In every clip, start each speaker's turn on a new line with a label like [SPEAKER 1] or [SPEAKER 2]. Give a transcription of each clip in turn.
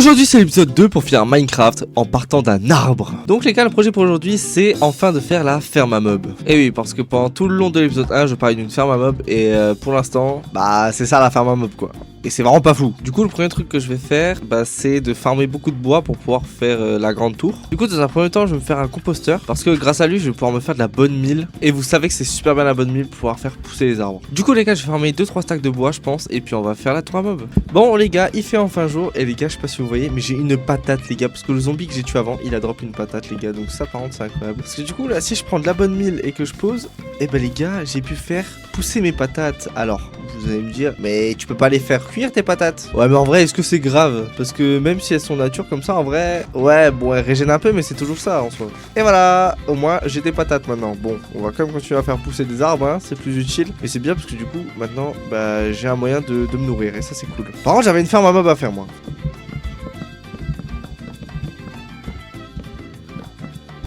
[SPEAKER 1] Aujourd'hui c'est l'épisode 2 pour finir Minecraft en partant d'un arbre. Donc les gars, le projet pour aujourd'hui c'est enfin de faire la ferme à mob. Et oui, parce que pendant tout le long de l'épisode 1 je parlais d'une ferme à mob et pour l'instant bah c'est ça la ferme à mob quoi. Et c'est vraiment pas fou. Du coup le premier truc que je vais faire c'est de farmer beaucoup de bois pour pouvoir faire la grande tour. Du coup dans un premier temps je vais me faire un composteur parce que grâce à lui je vais pouvoir me faire de la bonne mille. Et vous savez que c'est super bien la bonne mille pour pouvoir faire pousser les arbres. Du coup les gars, je vais farmer 2-3 stacks de bois je pense et puis on va faire la tour à mob. Bon les gars, il fait enfin jour et les gars je sais pas si vous voyez mais j'ai une patate les gars, parce que le zombie que j'ai tué avant il a drop une patate les gars, donc ça par contre c'est incroyable. Parce que du coup là si je prends de la bonne mille et que je pose, et ben les gars j'ai pu faire pousser mes patates. Alors vous allez me dire mais tu peux pas les faire cuire tes patates. Ouais mais en vrai est-ce que c'est grave? Parce que même si elles sont nature comme ça en vrai, ouais bon elles régènent un peu mais c'est toujours ça en soi. Et voilà, au moins j'ai des patates maintenant. Bon on va quand même continuer à faire pousser des arbres hein, c'est plus utile. Et c'est bien parce que du coup maintenant bah j'ai un moyen de me nourrir et ça c'est cool. Par contre j'avais une ferme à mob à faire moi.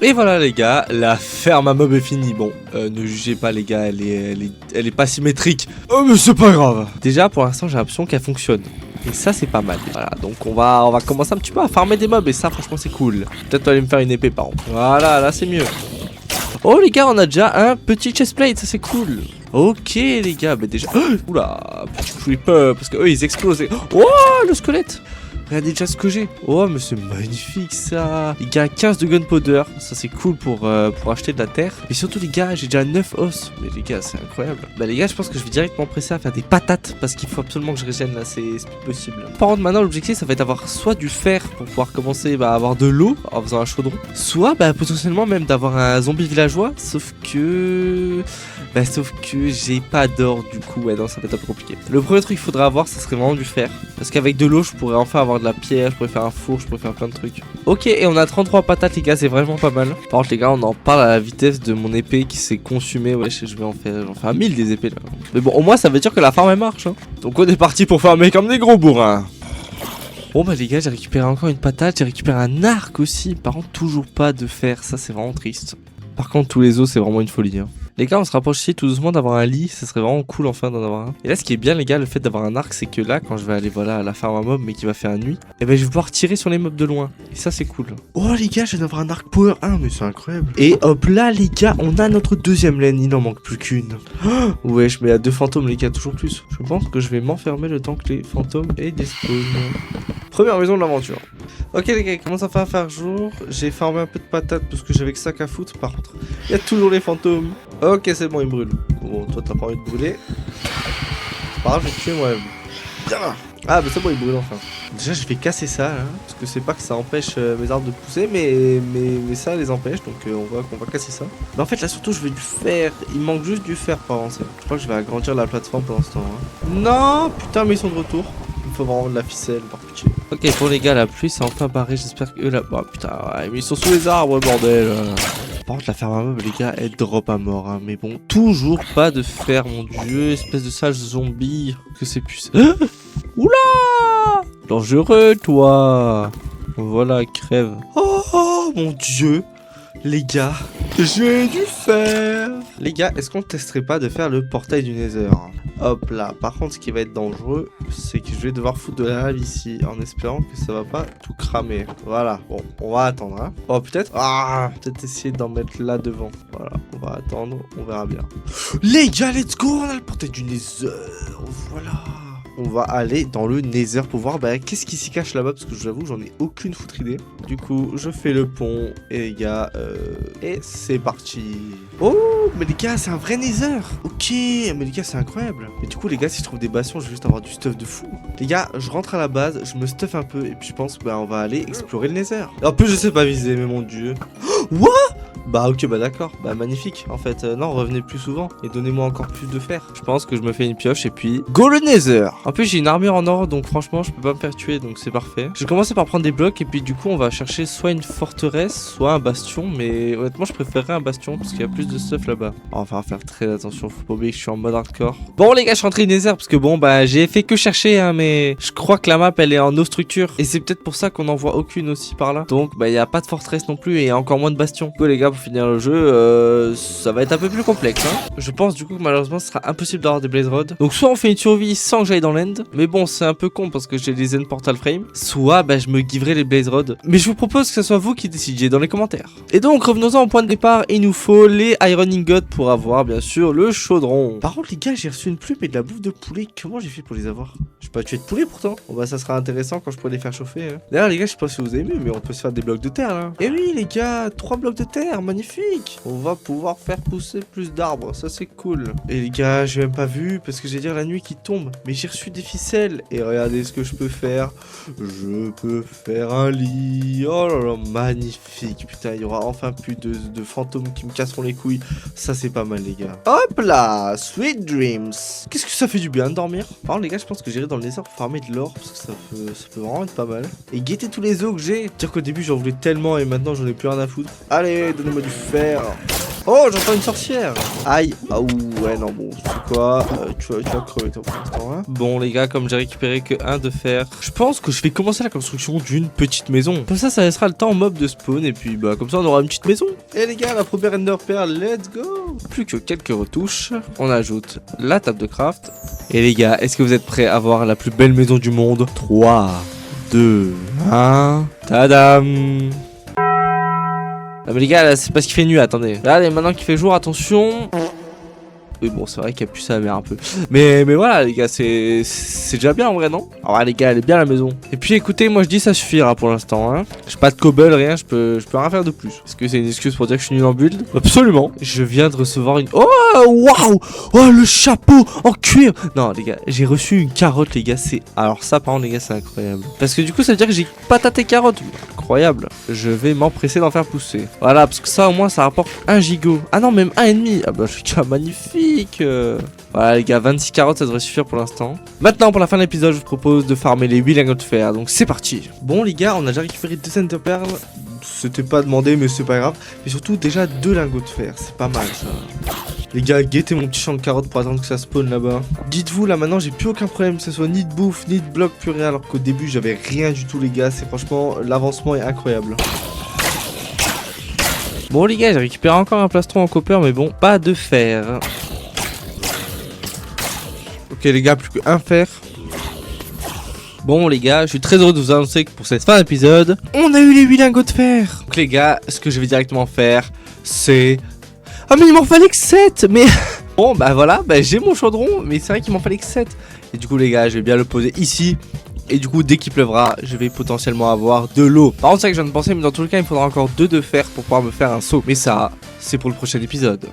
[SPEAKER 1] Et voilà les gars, la ferme à mob est finie. Bon, ne jugez pas les gars, elle est pas symétrique. Oh mais c'est pas grave. Déjà pour l'instant j'ai l'impression qu'elle fonctionne. Et ça c'est pas mal. Voilà, donc on va commencer un petit peu à farmer des mobs et ça franchement c'est cool. Peut-être aller me faire une épée par contre. Voilà, là c'est mieux. Oh les gars, on a déjà un petit chestplate, ça c'est cool. Ok les gars, bah déjà... Oh, oula, petit creeper, parce que eux ils explosent. Oh le squelette. Regardez déjà ce que j'ai. Oh mais c'est magnifique ça. Les gars, 15 de gunpowder. Ça c'est cool pour acheter de la terre. Et surtout les gars, j'ai déjà 9 os. Mais les gars, c'est incroyable. Bah les gars, je pense que je vais directement presser à faire des patates. Parce qu'il faut absolument que je régène là, c'est plus possible. Par contre maintenant l'objectif ça va être d'avoir soit du fer pour pouvoir commencer à avoir de l'eau en faisant un chaudron. Soit potentiellement même d'avoir un zombie villageois. Sauf que j'ai pas d'or du coup. Ouais non, ça va être un peu compliqué. Le premier truc qu'il faudra avoir ça serait vraiment du fer. Parce qu'avec de l'eau je pourrais enfin avoir de la pierre, je pourrais faire un four, je pourrais faire plein de trucs. Ok, et on a 33 patates les gars, c'est vraiment pas mal. Par contre les gars, on en parle à la vitesse de mon épée qui s'est consumée. Ouais, je vais en faire, j'en fais un 1000 des épées là. Mais bon, au moins ça veut dire que la farm elle marche hein. Donc on est parti pour farmer comme des gros bourrins. Bon bah les gars, j'ai récupéré encore une patate, j'ai récupéré un arc aussi. Par contre toujours pas de fer, ça c'est vraiment triste. Par contre tous les os c'est vraiment une folie hein. Les gars, on se rapproche ici tout doucement d'avoir un lit, ça serait vraiment cool enfin d'en avoir un. Et là, ce qui est bien, les gars, le fait d'avoir un arc, c'est que là, quand je vais aller voilà à la ferme à mob, mais qui va faire nuit, et ben je vais pouvoir tirer sur les mobs de loin. Et ça, c'est cool. Oh les gars, je viens d'avoir un arc power 1, mais c'est incroyable. Et hop là, les gars, on a notre deuxième laine, il n'en manque plus qu'une. Oh, wesh, mais à 2 fantômes, les gars, toujours plus. Je pense que je vais m'enfermer le temps que les fantômes aient des spawns. Première maison de l'aventure. Ok les gars, il commence à faire jour. J'ai farmé un peu de patates parce que j'avais que ça qu'à foutre. Par contre, il y a toujours les fantômes. Ok, c'est bon, ils brûlent. Bon, toi t'as pas envie de brûler. C'est pas grave, je vais te tuer moi-même. Ah bah c'est bon, ils brûlent enfin. Déjà je vais casser ça là, parce que c'est pas que ça empêche mes arbres de pousser, mais ça les empêche, donc on va casser ça. Mais en fait là surtout je veux du fer, il manque juste du fer pour avancer. Je crois que je vais agrandir la plateforme pendant ce temps hein. Non putain, mais ils sont de retour. Il me faut vraiment de la ficelle, par pitié. Ok, pour les gars, la pluie c'est enfin barré, j'espère que eux là... Oh putain, ouais, mais ils sont sous les arbres bordel. Par contre la ferme à mob les gars, elle drop à mort hein. Mais bon, toujours pas de fer mon dieu, espèce de sage zombie. Que c'est plus... Oula, dangereux toi. Voilà, crève. Oh mon dieu. Les gars, j'ai du fer. Les gars, est-ce qu'on testerait pas de faire le portail du Nether? Hop là. Par contre, ce qui va être dangereux, c'est que je vais devoir foutre de la lave ici, en espérant que ça va pas tout cramer. Voilà. Bon, on va attendre. Hein. Oh, peut-être. Ah, peut-être essayer d'en mettre là devant. Voilà. On va attendre. On verra bien. Les gars, let's go. On a le portail du Nether. Voilà. On va aller dans le Nether pour voir qu'est-ce qui s'y cache là-bas, parce que j'avoue j'en ai aucune foutre idée. Du coup je fais le pont et les gars et c'est parti. Oh mais les gars c'est un vrai Nether. Ok mais les gars c'est incroyable. Mais du coup les gars si je trouve des bastions je vais juste avoir du stuff de fou. Les gars je rentre à la base, je me stuff un peu et puis je pense on va aller explorer le Nether. En plus je sais pas viser mais mon dieu. What? Bah ok bah d'accord, bah magnifique. En fait non, revenez plus souvent et donnez-moi encore plus de fer. Je pense que je me fais une pioche et puis go le Nether. En plus j'ai une armure en or donc franchement je peux pas me faire tuer donc c'est parfait. Je vais commencer par prendre des blocs et puis du coup on va chercher soit une forteresse soit un bastion, mais honnêtement je préférerais un bastion parce qu'il y a plus de stuff là-bas. Enfin faire très attention, faut pas oublier que je suis en mode hardcore. Bon les gars je suis rentré au Nether parce que bon j'ai fait que chercher hein, mais je crois que la map elle est en no structure et c'est peut-être pour ça qu'on en voit aucune aussi par là. Donc il y a pas de forteresse non plus et encore moins de bastion. Du coup les gars pour finir le jeu, ça va être un peu plus complexe. Hein. Je pense du coup que malheureusement ce sera impossible d'avoir des Blaze Rods. Donc soit on fait une survie sans que j'aille dans l'end, mais bon c'est un peu con parce que j'ai les end portal frame. Soit bah, je me giverai les Blaze Rods. Mais je vous propose que ce soit vous qui décidiez dans les commentaires. Et donc revenons-en au point de départ, il nous faut les Iron Ingots pour avoir bien sûr le chaudron. Par contre les gars, j'ai reçu une plume et de la bouffe de poulet. Comment j'ai fait pour les avoir? Je peux pas tuer de poulet pourtant. Bon bah ça sera intéressant quand je pourrai les faire chauffer. Hein. D'ailleurs les gars, je sais pas si vous avez vu, mais on peut se faire des blocs de terre là. Et oui les gars, 3 blocs de terre, magnifique. On va pouvoir faire pousser plus d'arbres, ça c'est cool. Et les gars, j'ai même pas vu parce que j'ai dire la nuit qui tombe. Mais j'ai reçu des ficelles. Et regardez ce que je peux faire. Je peux faire un lit. Oh là là, magnifique. Putain, il y aura enfin plus de fantômes qui me casseront les couilles. Ça c'est pas mal les gars. Hop là, sweet dreams. Qu'est-ce que ça fait du bien de dormir? Par contre les gars, je pense que j'irai dans le désert pour farmer de l'or parce que ça peut vraiment être pas mal. Et guetter tous les os que j'ai. Dire qu'au début j'en voulais tellement et maintenant j'en ai plus rien à foutre. Allez, donnez-moi du fer. Oh, j'entends une sorcière. Aïe. Ah ouais, non, bon, c'est quoi tu vas crever toi pour l'instant, hein. Bon, les gars, comme j'ai récupéré que 1 de fer, je pense que je vais commencer la construction d'une petite maison. Comme ça laissera le temps au mob de spawn. Et puis, bah, comme ça, on aura une petite maison. Et les gars, la première Ender Pearl, let's go. Plus que quelques retouches. On ajoute la table de craft. Et les gars, est-ce que vous êtes prêts à voir la plus belle maison du monde? 3, 2, 1. Tadam! Ah mais les gars, là c'est parce qu'il fait nuit, attendez. Regardez, maintenant qu'il fait jour, attention. Oui bon, c'est vrai qu'il a pu sa mère un peu. Mais voilà les gars, c'est déjà bien en vrai, non? Alors les gars, elle est bien la maison. Et puis écoutez, moi je dis ça suffira pour l'instant, hein. J'ai pas de cobble, rien, je peux rien faire de plus. Est-ce que c'est une excuse pour dire que je suis nul en build? Absolument. Je viens de recevoir une... Oh waouh. Oh le chapeau en cuir. Non les gars, j'ai reçu une carotte les gars, c'est... Alors ça par contre les gars, c'est incroyable. Parce que du coup ça veut dire que j'ai patate et carotte. Incroyable. Je vais m'empresser d'en faire pousser. Voilà, parce que ça au moins ça rapporte 1 gigot. Ah non, même 1,5. Ah bah je suis magnifique. Voilà les gars, 26 carottes ça devrait suffire pour l'instant. Maintenant pour la fin de l'épisode, je vous propose de farmer les 8 lingots de fer. Donc c'est parti. Bon les gars, on a déjà récupéré 2 Ender Pearl. C'était pas demandé mais c'est pas grave. Et surtout déjà 2 lingots de fer, c'est pas mal ça. Les gars, guettez mon petit champ de carottes pour attendre que ça spawn là-bas. Dites-vous là maintenant, j'ai plus aucun problème, que ce soit ni de bouffe, ni de bloc, plus rien. Alors qu'au début j'avais rien du tout les gars. C'est franchement, l'avancement est incroyable. Bon les gars, j'ai récupéré encore un plastron en copper, mais bon, pas de fer. Ok les gars, plus qu'un fer. Bon les gars, je suis très heureux de vous annoncer que pour cette fin d'épisode, on a eu les 8 lingots de fer. Donc les gars, ce que je vais directement faire, c'est... Ah mais il m'en fallait que 7. Mais... Bon bah voilà, bah, j'ai mon chaudron, mais c'est vrai qu'il m'en fallait que 7. Et du coup les gars, je vais bien le poser ici. Et du coup, dès qu'il pleuvra, je vais potentiellement avoir de l'eau. Par contre, c'est ça que je viens de penser, mais dans tous les cas, il me faudra encore 2 de fer pour pouvoir me faire un seau. Mais ça, c'est pour le prochain épisode.